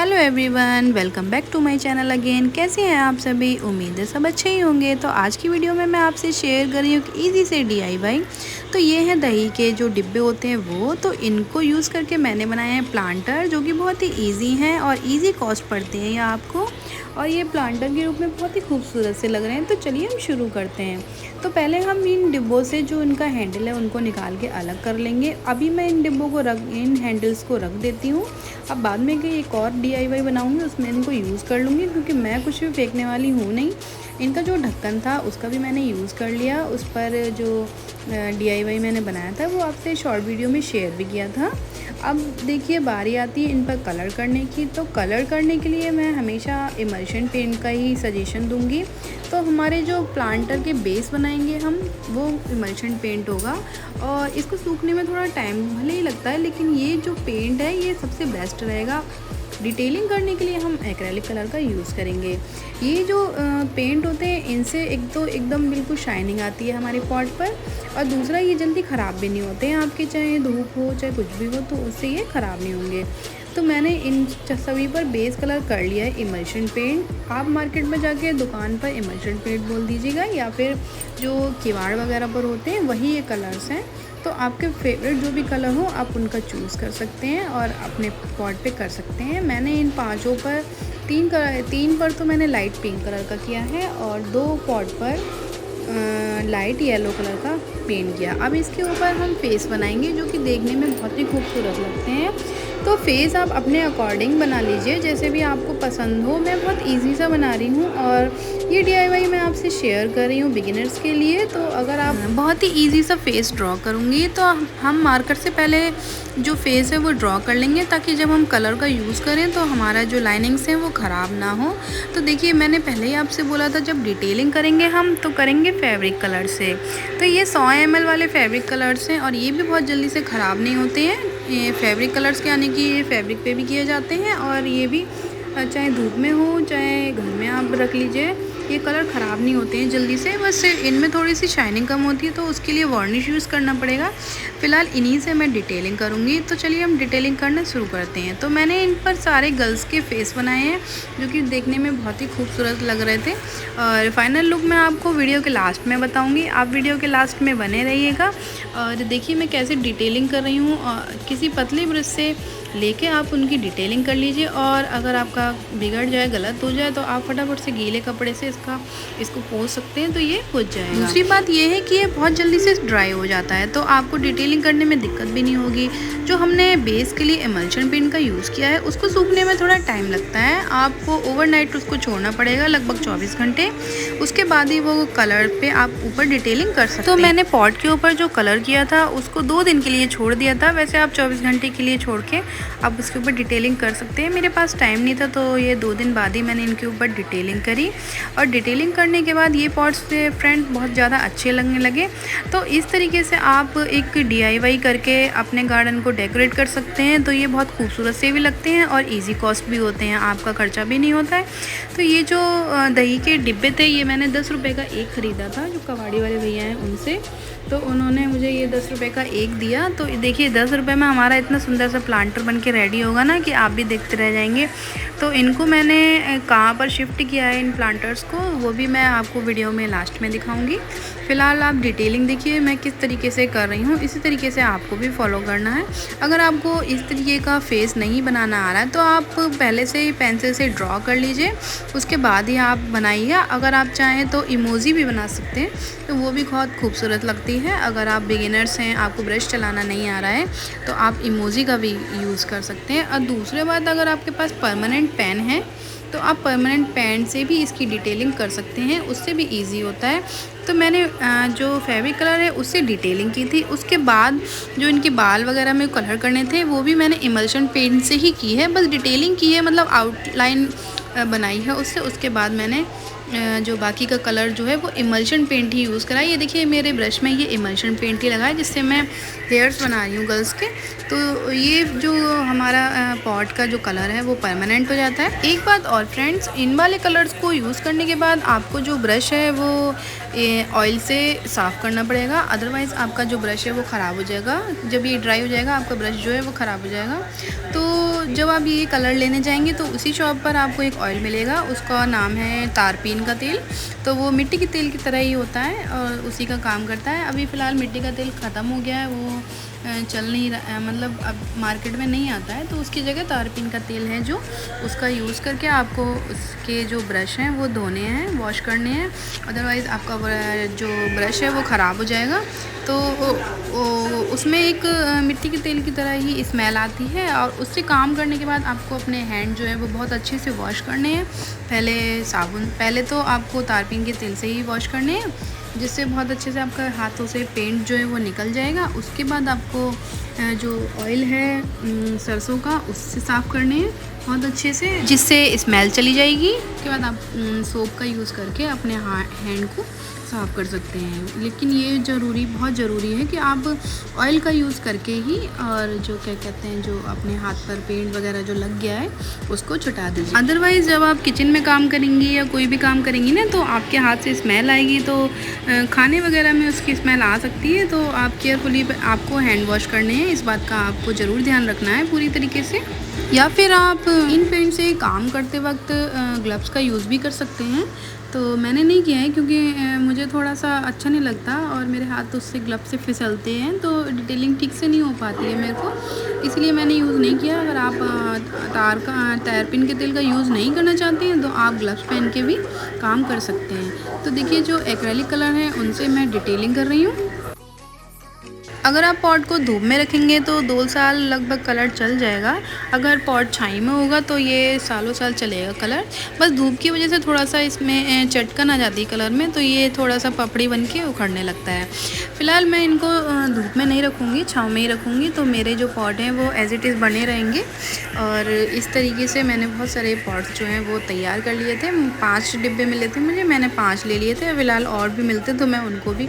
Hello everyone, welcome back to my channel again. कैसे हैं आप सभी? उम्मीद है सब अच्छे ही होंगे। तो आज की वीडियो में मैं आपसे शेयर कर रही हूँ कि ईज़ी से DIY। तो ये हैं दही के जो डिब्बे होते हैं वो, तो इनको यूज़ करके मैंने बनाए हैं प्लांटर, जो कि बहुत ही ईजी हैं और ईजी कॉस्ट पड़ते हैं ये आपको। और ये प्लांटर के रूप में बहुत ही खूबसूरत से लग रहे हैं। तो चलिए हम शुरू करते हैं। तो पहले हम इन डिब्बों से जो इनका हैंडल है उनको निकाल के अलग कर लेंगे। अभी मैं इन डिब्बों को इन हैंडल्स को रख देती हूँ। अब बाद में कि एक और DIY बनाऊँगी उसमें इनको यूज़ कर लूँगी, क्योंकि मैं कुछ भी फेंकने वाली हूँ नहीं। इनका जो ढक्कन था उसका भी मैंने यूज़ कर लिया। उस पर जो DIY मैंने बनाया था वो आपसे शॉर्ट वीडियो में शेयर भी किया था। अब देखिए बारी आती है इन पर कलर करने की। तो कलर करने के लिए मैं हमेशा इमल्शन पेंट का ही सजेशन दूंगी। तो हमारे जो प्लांटर के बेस बनाएंगे हम, वो इमल्शन पेंट होगा। और इसको सूखने में थोड़ा टाइम भले ही लगता है, लेकिन ये जो पेंट है ये सबसे बेस्ट रहेगा। डिटेलिंग करने के लिए हम एक्रेलिक कलर का यूज़ करेंगे। ये जो पेंट होते हैं इनसे एक तो एकदम बिल्कुल शाइनिंग आती है हमारे पॉट पर, और दूसरा ये जल्दी ख़राब भी नहीं होते हैं आपके, चाहे धूप हो चाहे कुछ भी हो, तो उससे ये ख़राब नहीं होंगे। तो मैंने इन सभी पर बेस कलर कर लिया है इमल्शन पेंट। आप मार्केट में जाके दुकान पर इमल्शन पेंट बोल दीजिएगा, या फिर जो किवाड़ वगैरह पर होते हैं वही ये कलर्स हैं। तो आपके फेवरेट जो भी कलर हो आप उनका चूज़ कर सकते हैं और अपने पॉट पे कर सकते हैं। मैंने इन पांचों पर तीन पर तो मैंने लाइट पिंक कलर का किया है, और 2 पॉट पर लाइट येलो कलर का पेंट किया। अब इसके ऊपर हम फेस बनाएंगे, जो कि देखने में बहुत ही खूबसूरत लगते हैं। तो फेस आप अपने अकॉर्डिंग बना लीजिए, जैसे भी आपको पसंद हो। मैं बहुत इजी सा बना रही हूँ, और ये DIY मैं आपसे शेयर कर रही हूँ बिगिनर्स के लिए। तो अगर आप बहुत ही इजी सा फेस ड्रॉ करूँगी, तो हम मार्कर से पहले जो फेस है वो ड्रॉ कर लेंगे, ताकि जब हम कलर का यूज़ करें तो हमारा जो लाइनिंग्स हैं वो ख़राब ना हो। तो देखिए मैंने पहले ही आपसे बोला था, जब डिटेलिंग करेंगे हम तो करेंगे फैब्रिक कलर से। तो ये 100 ml वाले फैब्रिक कलर्स हैं, और ये भी बहुत जल्दी से ख़राब नहीं होते हैं। ये फैब्रिक कलर्स के यानी कि ये फैब्रिक पे भी किए जाते हैं, और ये भी चाहे धूप में हो चाहे घर में आप रख लीजिए, ये कलर ख़राब नहीं होते हैं जल्दी से। बस इनमें थोड़ी सी शाइनिंग कम होती है, तो उसके लिए वार्निश यूज़ करना पड़ेगा। फ़िलहाल इन्हीं से मैं डिटेलिंग करूँगी। तो चलिए हम डिटेलिंग करना शुरू करते हैं। तो मैंने इन पर सारे गर्ल्स के फेस बनाए हैं, जो कि देखने में बहुत ही खूबसूरत लग रहे थे। और फाइनल लुक मैं आपको वीडियो के लास्ट में बताऊँगी, आप वीडियो के लास्ट में बने रहिएगा। और देखिए मैं कैसे डिटेलिंग कर रही हूँ। किसी पतली ब्रश से लेके आप उनकी डिटेलिंग कर लीजिए, और अगर आपका बिगड़ जाए, गलत हो जाए, तो आप फटाफट से गीले कपड़े से इसको पोंछ सकते हैं, तो ये पोंछ जाएगा। दूसरी बात ये है कि ये बहुत जल्दी से ड्राई हो जाता है, तो आपको डिटेलिंग करने में दिक्कत भी नहीं होगी। जो हमने बेस के लिए इमल्शन पेंट का यूज़ किया है उसको सूखने में थोड़ा टाइम लगता है। आपको ओवरनाइट उसको छोड़ना पड़ेगा, लगभग 24 घंटे। उसके बाद ही वो कलर पे आप ऊपर डिटेलिंग कर सकते हैं। तो मैंने पॉट के ऊपर जो कलर किया था उसको 2 दिन के लिए छोड़ दिया था। वैसे आप 24 घंटे के लिए छोड़ के आप उसके ऊपर डिटेलिंग कर सकते हैं। मेरे पास टाइम नहीं था, तो ये 2 दिन बाद ही मैंने इनके ऊपर डिटेलिंग करी। और डिटेलिंग करने के बाद ये पॉट्स फ्रेंड बहुत ज़्यादा अच्छे लगने लगे। तो इस तरीके से आप एक DIY करके अपने गार्डन को डेकोरेट कर सकते हैं। तो ये बहुत खूबसूरत से भी लगते हैं और ईजी कॉस्ट भी होते हैं, आपका खर्चा भी नहीं होता है। तो ये जो दही के डिब्बे थे ये मैंने 10 रुपये का एक ख़रीदा था, जो कबाड़ी वाले भैया हैं उनसे। तो उन्होंने मुझे ये 10 रुपये का एक दिया। तो देखिए 10 रुपये में हमारा इतना सुंदर सा प्लांटर बन के रेडी होगा ना, कि आप भी देखते रह जाएंगे। तो इनको मैंने कहाँ पर शिफ्ट किया है इन प्लांटर्स को, वो भी मैं आपको वीडियो में लास्ट में दिखाऊंगी। फ़िलहाल आप डिटेलिंग देखिए मैं किस तरीके से कर रही हूँ, इसी तरीके से आपको भी फॉलो करना है। अगर आपको इस तरीके का फेस नहीं बनाना आ रहा है, तो आप पहले से ही पेंसिल से ड्रॉ कर लीजिए, उसके बाद ही आप बनाइए। अगर आप चाहें तो इमोजी भी बना सकते हैं, तो वो भी बहुत खूबसूरत लगती है। अगर आप बिगिनर्स हैं, आपको ब्रश चलाना नहीं आ रहा है, तो आप इमोजी का भी यूज़ कर सकते हैं। और दूसरे बात, अगर आपके पास परमानेंट पेन है तो आप परमानेंट पेन से भी इसकी डिटेलिंग कर सकते हैं, उससे भी इजी होता है। तो मैंने जो फैब्रिक कलर है उससे डिटेलिंग की थी। उसके बाद जो इनके बाल वगैरह में कलर करने थे वो भी मैंने इमल्शन पेंट से ही की है, बस डिटेलिंग की है, मतलब आउटलाइन बनाई है उससे। उसके बाद मैंने जो बाकी का कलर जो है वो इमल्शन पेंट ही यूज़ करा। ये देखिए मेरे ब्रश में ये इमल्शन पेंट ही लगा है, जिससे मैं हेयर्स बना रही हूँ गर्ल्स के। तो ये जो हमारा पॉट का जो कलर है वो परमानेंट हो जाता है। एक बात और फ्रेंड्स, इन वाले कलर्स को यूज़ करने के बाद आपको जो ब्रश है वो ऑयल से साफ़ करना पड़ेगा, अदरवाइज़ आपका जो ब्रश है वो ख़राब हो जाएगा। जब ये ड्राई हो जाएगा आपका ब्रश जो है वो ख़राब हो जाएगा। तो जब आप ये कलर लेने जाएंगे तो उसी शॉप पर आपको एक ऑयल मिलेगा, उसका नाम है तारपीन का तेल। तो वो मिट्टी के तेल की तरह ही होता है और उसी का काम करता है। अभी फ़िलहाल मिट्टी का तेल ख़त्म हो गया है, वो चल नहीं रहा, मतलब अब मार्केट में नहीं आता है। तो उसकी जगह तारपीन का तेल है जो, उसका यूज़ करके आपको उसके जो ब्रश हैं वो धोने हैं, वॉश करने हैं। अदरवाइज़ आपका जो ब्रश है वो ख़राब हो जाएगा। तो उसमें एक मिट्टी के तेल की तरह ही स्मेल आती है और उससे काम करने के बाद आपको अपने हैंड जो है वो बहुत अच्छे से वॉश करने हैं। पहले तो आपको तारपीन के तेल से ही वॉश करने हैं, जिससे बहुत अच्छे से आपका हाथों से पेंट जो है वो निकल जाएगा। उसके बाद आपको जो ऑयल है सरसों का, उससे साफ़ करने हैं बहुत अच्छे से, जिससे स्मेल चली जाएगी। उसके बाद आप सोप का यूज़ करके अपने हैंड को साफ़ कर सकते हैं। लेकिन ये बहुत ज़रूरी है कि आप ऑयल का यूज़ करके ही, और जो क्या कहते हैं, जो अपने हाथ पर पेंट वगैरह जो लग गया है उसको छुटा दीजिए। अदरवाइज़ जब आप किचन में काम करेंगी या कोई भी काम करेंगी ना, तो आपके हाथ से स्मेल आएगी, तो खाने वगैरह में उसकी स्मेल आ सकती है। तो आप केयरफुली आपको हैंड वॉश करने हैं, इस बात का आपको ज़रूर ध्यान रखना है पूरी तरीके से। या फिर आप इन पेंट से काम करते वक्त ग्लव्स का यूज़ भी कर सकते हैं। तो मैंने नहीं किया है क्योंकि मुझे थोड़ा सा अच्छा नहीं लगता और मेरे हाथ उससे ग्लव्स से फिसलते हैं, तो डिटेलिंग ठीक से नहीं हो पाती है मेरे को, इसलिए मैंने यूज़ नहीं किया। अगर आप तारपीन के तेल का यूज़ नहीं करना चाहते हैं तो आप ग्लव्स पहन के भी काम कर सकते हैं। तो देखिए, जो एक्रेलिक कलर है उनसे मैं डिटेलिंग कर रही हूँ। अगर आप पॉट को धूप में रखेंगे तो 2 साल लगभग कलर चल जाएगा। अगर पॉट छाई में होगा तो ये सालों साल चलेगा कलर। बस धूप की वजह से थोड़ा सा इसमें चटकन आ जाती है कलर में, तो ये थोड़ा सा पपड़ी बन के उखड़ने लगता है। फ़िलहाल मैं इनको धूप में नहीं रखूँगी, छाँव में ही रखूँगी, तो मेरे जो पॉट हैं वो एज़ इट इज़ बने रहेंगे। और इस तरीके से मैंने बहुत सारे पॉट्स जो हैं वो तैयार कर लिए थे। 5 डिब्बे मिले थे मुझे, मैंने 5 ले लिए थे। फ़िलहाल और भी मिलते तो मैं उनको भी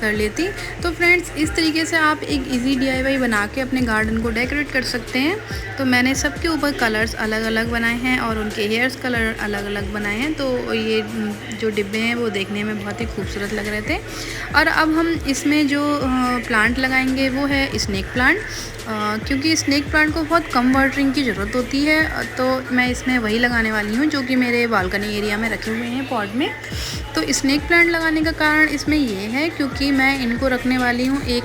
कर लेती। तो फ्रेंड्स, इस तरीके से आप एक इजी DIY बना के अपने गार्डन को डेकोरेट कर सकते हैं। तो मैंने सबके ऊपर कलर्स अलग अलग बनाए हैं और उनके हेयर्स कलर अलग अलग बनाए हैं। तो ये जो डिब्बे हैं वो देखने में बहुत ही खूबसूरत लग रहे थे। और अब हम इसमें जो प्लांट लगाएंगे वो है स्नेक प्लांट, क्योंकि स्नेक प्लांट को बहुत कम वाटरिंग की ज़रूरत होती है। तो मैं इसमें वही लगाने वाली हूँ जो कि मेरे बालकनी एरिया में रखे हुए हैं पॉट में। तो स्नेक प्लांट लगाने का कारण इसमें ये है क्योंकि मैं इनको रखने वाली हूँ एक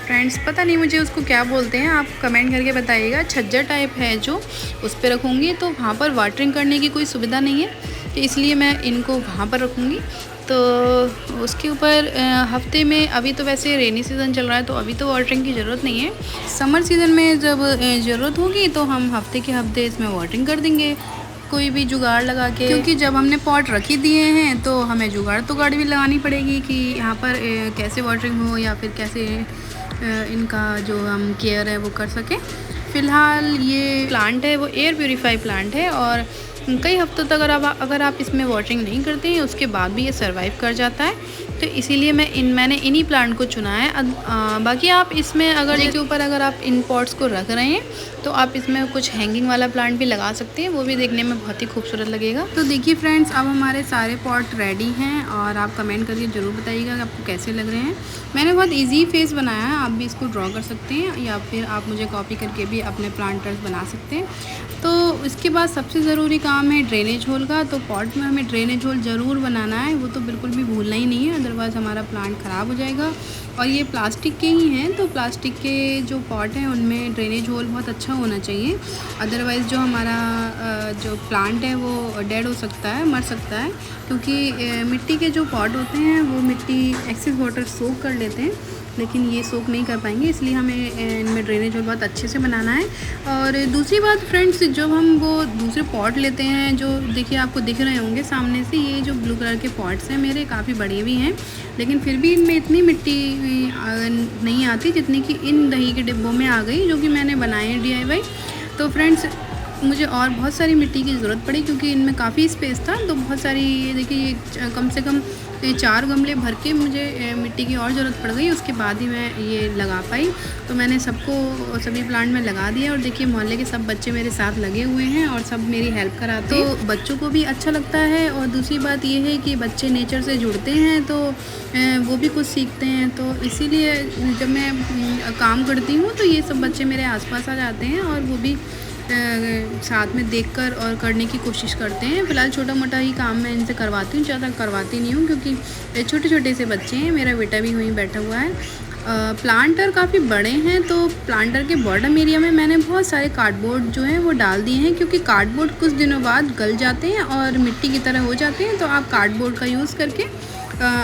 फ्रेंड्स, पता नहीं मुझे उसको क्या बोलते हैं, आप कमेंट करके बताइएगा। छज्जा टाइप है जो, उस पर रखूँगी। तो वहाँ पर वाटरिंग करने की कोई सुविधा नहीं है, तो इसलिए मैं इनको वहाँ पर रखूँगी। तो उसके ऊपर हफ्ते में, अभी तो वैसे रेनी सीज़न चल रहा है तो अभी तो वाटरिंग की ज़रूरत नहीं है। समर सीज़न में जब ज़रूरत होगी तो हम हफ्ते के हफ्ते इसमें वाटरिंग कर देंगे, कोई भी जुगाड़ लगा के। क्योंकि जब हमने पॉट रख ही दिए हैं तो हमें जुगाड़ भी लगानी पड़ेगी कि यहाँ पर कैसे वाटरिंग हो या फिर कैसे इनका जो हम केयर है वो कर सकें। फ़िलहाल ये प्लांट है वो एयर प्योरीफाई प्लांट है और कई हफ्तों तक अगर आप इसमें वाटरिंग नहीं करते हैं उसके बाद भी ये सर्वाइव कर जाता है। तो इसीलिए मैंने इन्हीं प्लांट को चुना है। बाकी आप इसमें अगर आप इन पॉट्स को रख रहे हैं तो आप इसमें कुछ हैंगिंग वाला प्लांट भी लगा सकते हैं, वो भी देखने में बहुत ही खूबसूरत लगेगा। तो देखिए फ्रेंड्स, अब हमारे सारे पॉट रेडी हैं और आप कमेंट करके ज़रूर बताइएगा कि आपको कैसे लग रहे हैं। मैंने बहुत ईजी फेस बनाया है, आप भी इसको ड्रॉ कर सकते हैं या फिर आप मुझे कॉपी करके भी अपने प्लांटर्स बना सकते हैं। तो इसके बाद सबसे ज़रूरी काम है ड्रेनेज होल का। तो पॉट में हमें ड्रेनेज होल ज़रूर बनाना है, वो तो बिल्कुल भी भूलना ही नहीं है, अदरवाइज़ हमारा प्लांट ख़राब हो जाएगा। और ये प्लास्टिक के ही हैं, तो प्लास्टिक के जो पॉट हैं उनमें ड्रेनेज होल बहुत अच्छा होना चाहिए, अदरवाइज़ जो हमारा जो प्लांट है वो डेड हो सकता है, मर सकता है। क्योंकि मिट्टी के जो पॉट होते हैं वो मिट्टी एक्सेस वाटर सोख कर लेते हैं, लेकिन ये सोख नहीं कर पाएंगे, इसलिए हमें इनमें ड्रेनेज होल बहुत अच्छे से बनाना है। और दूसरी बात फ्रेंड्स, जब हम वो दूसरे पॉट लेते हैं, जो देखिए आपको दिख रहे होंगे सामने से, ये जो ब्लू कलर के पॉट्स हैं मेरे काफ़ी बड़े भी हैं, लेकिन फिर भी इनमें इतनी मिट्टी नहीं आती जितनी कि इन दही के डिब्बों में आ गई, जो कि मैंने बनाए हैं DIY। तो फ्रेंड्स, मुझे और बहुत सारी मिट्टी की ज़रूरत पड़ी क्योंकि इनमें काफ़ी स्पेस था। तो बहुत सारी, ये देखिए, कम से कम तो ये 4 गमले भर के मुझे मिट्टी की और ज़रूरत पड़ गई, उसके बाद ही मैं ये लगा पाई। तो मैंने सभी प्लांट में लगा दिया और देखिए मोहल्ले के सब बच्चे मेरे साथ लगे हुए हैं और सब मेरी हेल्प कराते हैं। तो बच्चों को भी अच्छा लगता है और दूसरी बात ये है कि बच्चे नेचर से जुड़ते हैं तो वो भी कुछ सीखते हैं। तो इसीलिए जब मैं काम करती हूँ तो ये सब बच्चे मेरे आसपास आ जाते हैं और वो भी साथ में देखकर और करने की कोशिश करते हैं। फ़िलहाल छोटा मोटा ही काम मैं इनसे करवाती हूँ, ज़्यादा करवाती नहीं हूँ क्योंकि छोटे छोटे से बच्चे हैं। मेरा बेटा भी वहीं बैठा हुआ है। प्लांटर काफ़ी बड़े हैं तो प्लांटर के बॉटम एरिया में मैंने बहुत सारे कार्डबोर्ड जो हैं वो डाल दिए हैं, क्योंकि कार्डबोर्ड कुछ दिनों बाद गल जाते हैं और मिट्टी की तरह हो जाते हैं। तो आप कार्डबोर्ड का यूज़ करके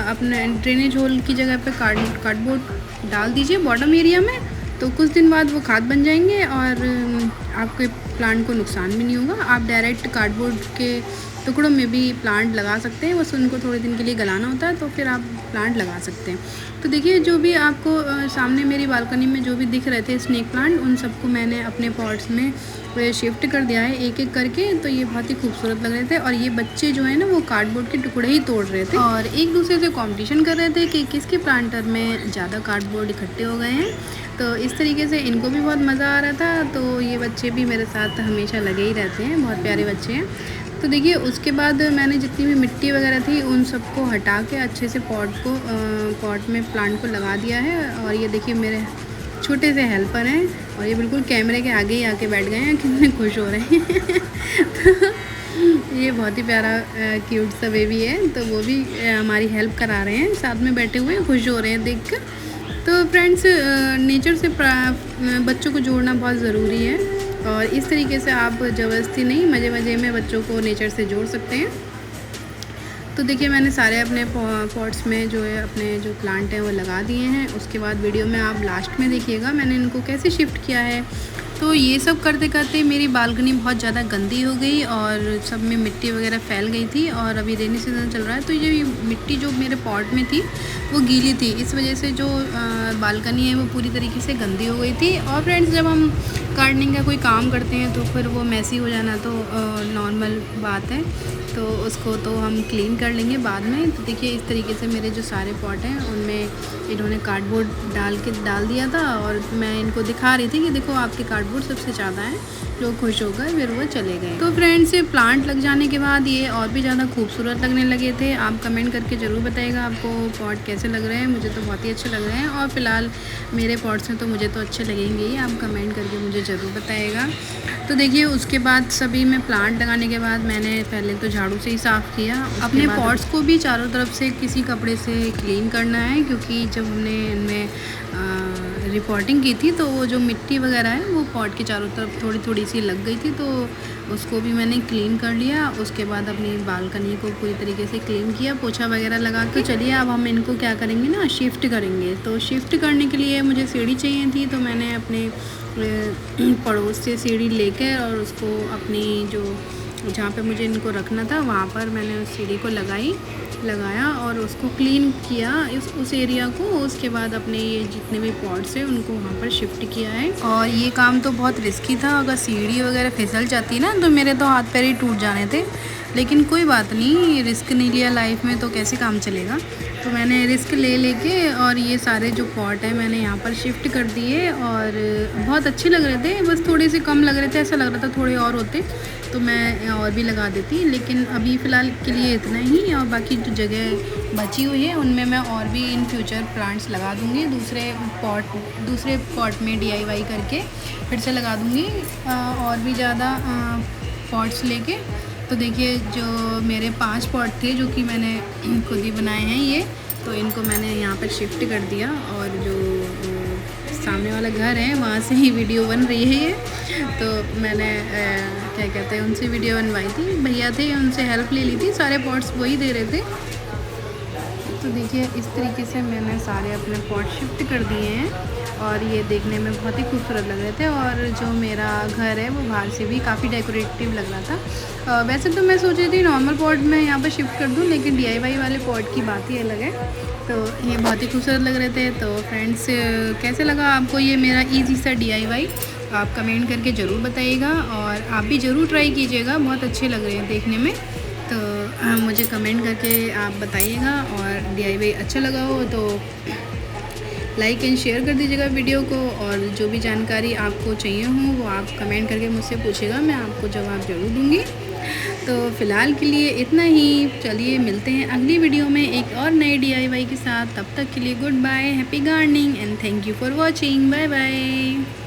अपने ड्रेनेज होल की जगह पे कार्डबोर्ड डाल दीजिए बॉटम एरिया में, तो कुछ दिन बाद वो खाद बन जाएंगे और आपके प्लांट को नुकसान भी नहीं होगा। आप डायरेक्ट कार्डबोर्ड के टुकड़ों में भी प्लांट लगा सकते हैं, बस उनको थोड़े दिन के लिए गलाना होता है तो फिर आप प्लांट लगा सकते हैं। तो देखिए जो भी आपको सामने मेरी बालकनी में जो भी दिख रहे थे स्नेक प्लांट, उन सबको मैंने अपने पॉट्स में शिफ्ट कर दिया है एक एक करके। तो ये बहुत ही खूबसूरत लग रहे थे और ये बच्चे जो है ना वो कार्डबोर्ड के टुकड़े ही तोड़ रहे थे और एक दूसरे से कंपटीशन कर रहे थे कि किसके प्लांटर में ज़्यादा कार्डबोर्ड इकट्ठे हो गए हैं। तो इस तरीके से इनको भी बहुत मज़ा आ रहा था। तो ये बच्चे भी मेरे साथ हमेशा लगे ही रहते हैं, बहुत प्यारे बच्चे हैं। तो देखिए उसके बाद मैंने जितनी भी मिट्टी वगैरह थी उन सबको हटा के अच्छे से पॉट में प्लांट को लगा दिया है। और ये देखिए मेरे छोटे से हेल्पर हैं और ये बिल्कुल कैमरे के आगे ही आके बैठ गए हैं, कितने खुश हो रहे हैं। तो ये बहुत ही प्यारा क्यूट सा बेबी है, तो वो भी हमारी हेल्प करा रहे हैं, साथ में बैठे हुए खुश हो रहे हैं देखकर। तो फ्रेंड्स नेचर से बच्चों को जोड़ना बहुत ज़रूरी है और इस तरीके से आप ज़बरदस्ती नहीं, मज़े मज़े में बच्चों को नेचर से जोड़ सकते हैं। तो देखिए मैंने सारे अपने पॉट्स में जो है अपने जो प्लांट हैं वो लगा दिए हैं। उसके बाद वीडियो में आप लास्ट में देखिएगा मैंने इनको कैसे शिफ्ट किया है। तो ये सब करते करते मेरी बालकनी बहुत ज़्यादा गंदी हो गई और सब में मिट्टी वगैरह फैल गई थी और अभी रेनी सीज़न चल रहा है तो ये मिट्टी जो मेरे पॉट में थी वो गीली थी, इस वजह से जो बालकनी है वो पूरी तरीके से गंदी हो गई थी। और फ्रेंड्स जब हम गार्डनिंग का कोई काम करते हैं तो फिर वो मैसी हो जाना तो नॉर्मल बात है, तो उसको तो हम क्लीन कर लेंगे बाद में। तो देखिए इस तरीके से मेरे जो सारे पॉट हैं उनमें इन्होंने कार्डबोर्ड डाल दिया था और मैं इनको दिखा रही थी कि देखो आपके कार्डबोर्ड सबसे ज़्यादा हैं। लोग खुश हो गए, फिर वो चले गए। तो फ्रेंड्स प्लांट लग जाने के बाद ये और भी ज़्यादा खूबसूरत लगने लगे थे। आप कमेंट करके ज़रूर बताइएगा आपको पॉट कैसे लग रहे हैं। मुझे तो बहुत ही अच्छे लग रहे हैं और फिलहाल मेरे पॉट्स में तो मुझे तो अच्छे लगेंगे ही, आप कमेंट करके मुझे ज़रूर बताइएगा। तो देखिए उसके बाद सभी में प्लांट लगाने के बाद मैंने पहले तो झाड़ू से ही साफ़ किया। अपने पॉट्स को भी चारों तरफ से किसी कपड़े से क्लीन करना है, क्योंकि जब हमने इनमें रिपोर्टिंग की थी तो वो जो मिट्टी वगैरह है वो पॉट के चारों तरफ थोड़ी थोड़ी सी लग गई थी, तो उसको भी मैंने क्लीन कर लिया। उसके बाद अपनी बालकनी को पूरी तरीके से क्लीन किया, पोछा वगैरह लगा के। चलिए अब हम इनको क्या करेंगे ना, शिफ्ट करेंगे। तो शिफ्ट करने के लिए मुझे सीढ़ी चाहिए थी, तो मैंने अपने पड़ोस से सीढ़ी लेकर और उसको अपनी जो जहाँ पे मुझे इनको रखना था वहाँ पर मैंने उस सीढ़ी को लगाया और उसको क्लीन किया उस एरिया को। उसके बाद अपने ये जितने भी पॉट्स हैं उनको वहाँ पर शिफ्ट किया है। और ये काम तो बहुत रिस्की था, अगर सीढ़ी वगैरह फिसल जाती ना तो मेरे तो हाथ पैर ही टूट जाने थे, लेकिन कोई बात नहीं, रिस्क नहीं लिया लाइफ में तो कैसे काम चलेगा। तो मैंने रिस्क लेके और ये सारे जो पॉट हैं मैंने यहाँ पर शिफ्ट कर दिए और बहुत अच्छे लग रहे थे, बस थोड़े से कम लग रहे थे, ऐसा लग रहा था थोड़े और होते तो मैं और भी लगा देती, लेकिन अभी फ़िलहाल के लिए इतना ही। और बाकी जो जगह बची हुई है उनमें मैं और भी इन फ्यूचर प्लांट्स लगा दूँगी, दूसरे पॉट में DIY करके फिर से लगा दूँगी और भी ज़्यादा पॉट्स लेके। तो देखिए जो मेरे 5 पॉट थे जो कि मैंने खुद ही बनाए हैं ये, तो इनको मैंने यहाँ पर शिफ्ट कर दिया और जो सामने वाला घर है वहाँ से ही वीडियो बन रही है ये। तो मैंने क्या कहते हैं उनसे वीडियो बनवाई थी, भैया थे उनसे हेल्प ले ली थी, सारे पॉट्स वही दे रहे थे। तो देखिए इस तरीके से मैंने सारे अपने पॉट शिफ्ट कर दिए हैं और ये देखने में बहुत ही खूबसूरत लग रहे थे। और जो मेरा घर है वो बाहर से भी काफ़ी डेकोरेटिव लग रहा था। वैसे तो मैं सोच रही थी नॉर्मल पॉट में यहाँ पर शिफ्ट कर दूँ, लेकिन DIY वाले पॉट की बात ही अलग है। तो ये बहुत ही खूबसूरत लग रहे थे। तो फ्रेंड्स कैसे लगा आपको ये मेरा ईजी सा DIY, आप कमेंट करके ज़रूर बताइएगा और आप भी ज़रूर ट्राई कीजिएगा, बहुत अच्छे लग रहे हैं देखने में। तो मुझे कमेंट करके आप बताइएगा, और DIY अच्छा लगा हो तो लाइक एंड शेयर कर दीजिएगा वीडियो को। और जो भी जानकारी आपको चाहिए हो वो आप कमेंट करके मुझसे पूछेगा, मैं आपको जवाब ज़रूर दूँगी। तो फ़िलहाल के लिए इतना ही। चलिए मिलते हैं अगली वीडियो में एक और नए DIY के साथ। तब तक के लिए goodbye, happy gardening and thank you for watching. Bye bye.